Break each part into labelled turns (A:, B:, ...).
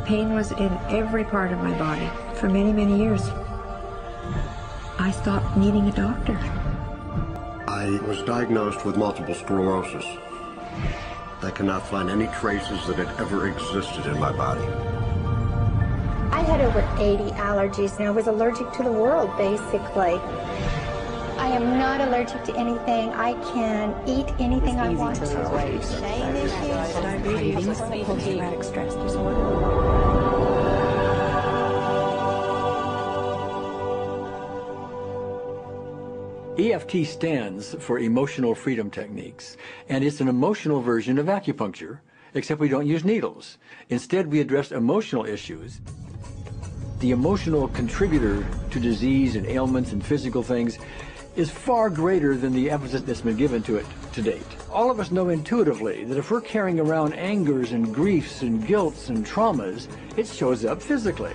A: Pain was in every part of my body for many, many years. I stopped needing a doctor.
B: I was diagnosed with multiple sclerosis. I cannot find any traces that it ever existed in my body.
C: I had over 80 allergies, and I was allergic to the world, basically. I am not allergic to anything. I can eat anything I want to.
A: Diabetes, post-traumatic stress disorder.
D: EFT stands for Emotional Freedom Techniques, and it's an emotional version of acupuncture, except we don't use needles. Instead, we address emotional issues. The emotional contributor to disease and ailments and physical things is far greater than the emphasis that's been given to it to date. All of us know intuitively that if we're carrying around angers and griefs and guilts and traumas, it shows up physically.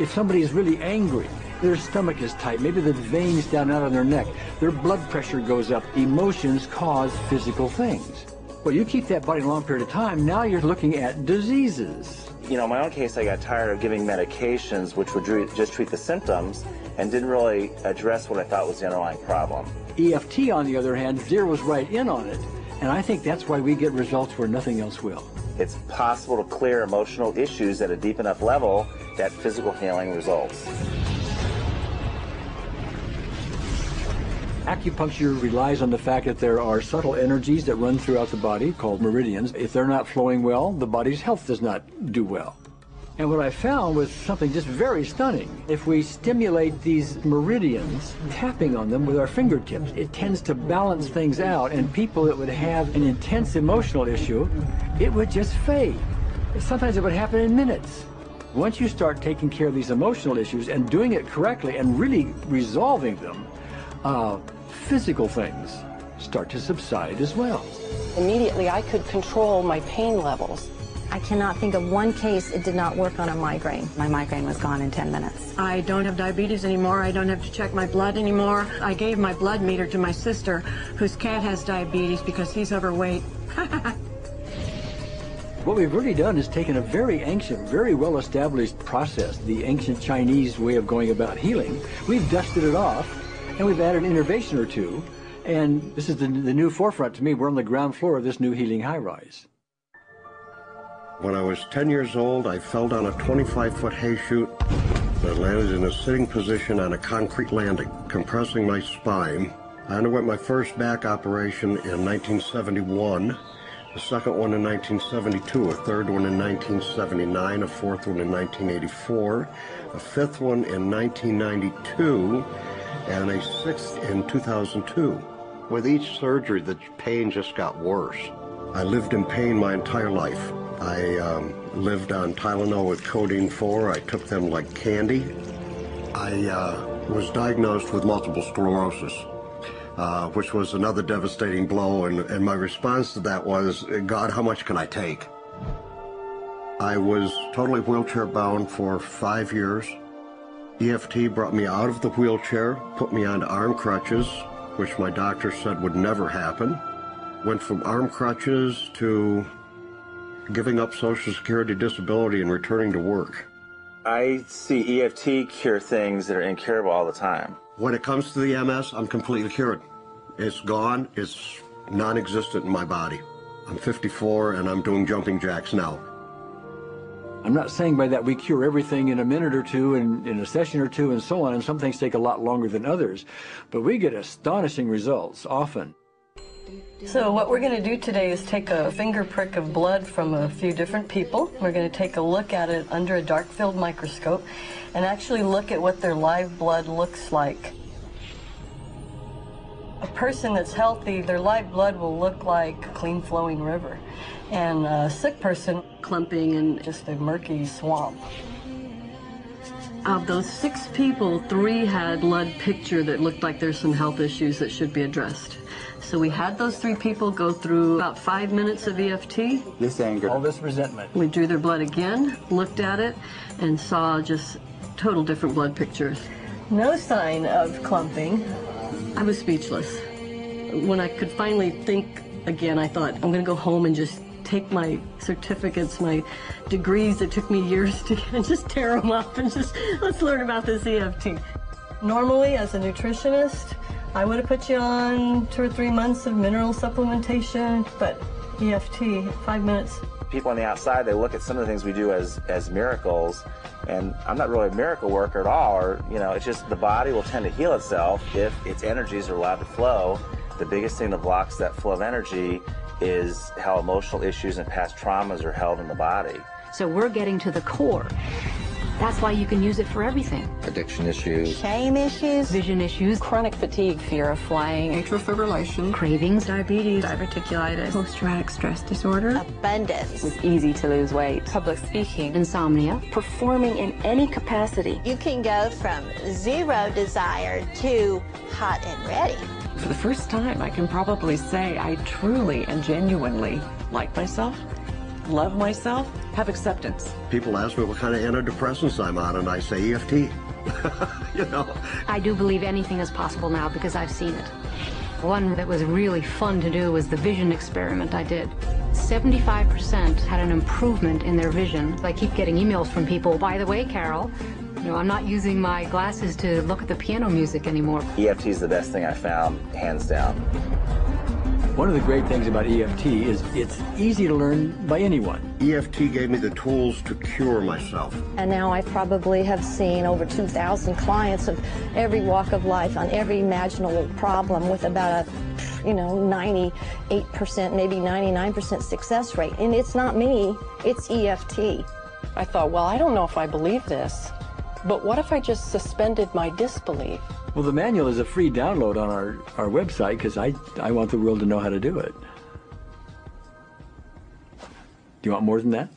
D: If somebody is really angry, their stomach is tight, maybe the veins down out of their neck, their blood pressure goes up. Emotions cause physical things. Well, you keep that body a long period of time, now you're looking at diseases.
E: You know, in my own case, I got tired of giving medications which would just treat the symptoms and didn't really address what I thought was the underlying problem.
D: EFT, on the other hand, zeroes right in on it, and I think that's why we get results where nothing else will.
E: It's possible to clear emotional issues at a deep enough level that physical healing results.
D: Acupuncture relies on the fact that there are subtle energies that run throughout the body called meridians. If they're not flowing well, the body's health does not do well. And what I found was something just very stunning. If we stimulate these meridians, tapping on them with our fingertips, it tends to balance things out, and people that would have an intense emotional issue, it would just fade. Sometimes it would happen in minutes. Once you start taking care of these emotional issues and doing it correctly and really resolving them, physical things start to subside as well.
F: Immediately, I could control my pain levels.
G: I cannot think of one case it did not work on a migraine. My migraine was gone in 10 minutes.
A: I don't have diabetes anymore. I don't have to check my blood anymore. I gave my blood meter to my sister, whose cat has diabetes because he's overweight.
D: What we've really done is taken a very ancient, very well-established process, the ancient Chinese way of going about healing. We've dusted it off, and we've added an innovation or two, and this is the new forefront to me. We're on the ground floor of this new healing high-rise.
B: When I was 10 years old, I fell down a 25-foot hay chute that landed in a sitting position on a concrete landing, compressing my spine. I underwent my first back operation in 1971, a second one in 1972, a third one in 1979, a fourth one in 1984, a fifth one in 1992, and a sixth in 2002. With each surgery, the pain just got worse. I lived in pain my entire life. I lived on Tylenol with codeine 4. I took them like candy. I was diagnosed with multiple sclerosis, which was another devastating blow, and my response to that was, God, how much can I take? I was totally wheelchair bound for 5 years. EFT brought me out of the wheelchair, put me onto arm crutches, which my doctor said would never happen. Went from arm crutches to giving up Social Security disability and returning to work.
E: I see EFT cure things that are incurable all the time.
B: When it comes to the MS, I'm completely cured. It's gone. It's non-existent in my body. I'm 54 and I'm doing jumping jacks now.
D: I'm not saying by that we cure everything in a minute or two, and in a session or two, and so on, and some things take a lot longer than others, but we get astonishing results often.
F: So what we're going to do today is take a finger prick of blood from a few different people. We're going to take a look at it under a dark field microscope and actually look at what their live blood looks like. A person that's healthy, their live blood will look like a clean flowing river, and a sick person clumping in just a murky swamp. Of those 6 people, 3 had blood picture that looked like there's some health issues that should be addressed. So we had those 3 people go through about 5 minutes of EFT.
D: This anger, all this resentment.
F: We drew their blood again, looked at it, and saw just total different blood pictures. No sign of clumping. I was speechless. When I could finally think again, I thought, I'm going to go home and just take my certificates, my degrees that took me years to get, and just tear them up and just, let's learn about this EFT. Normally, as a nutritionist, I would have put you on 2 or 3 months of mineral supplementation, but EFT, 5 minutes.
E: People on the outside, they look at some of the things we do as miracles, and I'm not really a miracle worker at all, or, you know, it's just the body will tend to heal itself if its energies are allowed to flow. The biggest thing that blocks that flow of energy is how emotional issues and past traumas are held in the body.
G: So we're getting to the core. That's why you can use it for everything.
H: Addiction issues,
G: Shame issues, vision issues,
I: chronic fatigue, fear of flying, atrial fibrillation,
G: cravings,
A: Diabetes, diverticulitis, post-traumatic stress disorder,
C: Abundance.
I: it's easy to lose weight, public speaking,
G: insomnia.
I: performing in any capacity.
C: You can go from zero desire to hot and ready.
J: For the first time, I can probably say I truly and genuinely like myself, love myself, have acceptance.
B: People ask me what kind of antidepressants I'm on, and I say EFT. You know.
G: I do believe anything is possible now because I've seen it. One that was really fun to do was the vision experiment I did. 75% had an improvement in their vision. I keep getting emails from people, by the way, Carol, you know, I'm not using my glasses to look at the piano music anymore.
E: EFT is the best thing I found, hands down.
D: One of the great things about EFT is it's easy to learn by anyone.
B: EFT gave me the tools to cure myself.
K: And now I probably have seen over 2,000 clients of every walk of life on every imaginable problem with about a, 98%, maybe 99% success rate. And it's not me, it's EFT.
I: I thought, well, I don't know if I believe this, but what if I just suspended my disbelief?
D: Well, the manual is a free download on our website because I want the world to know how to do it. Do you want more than that?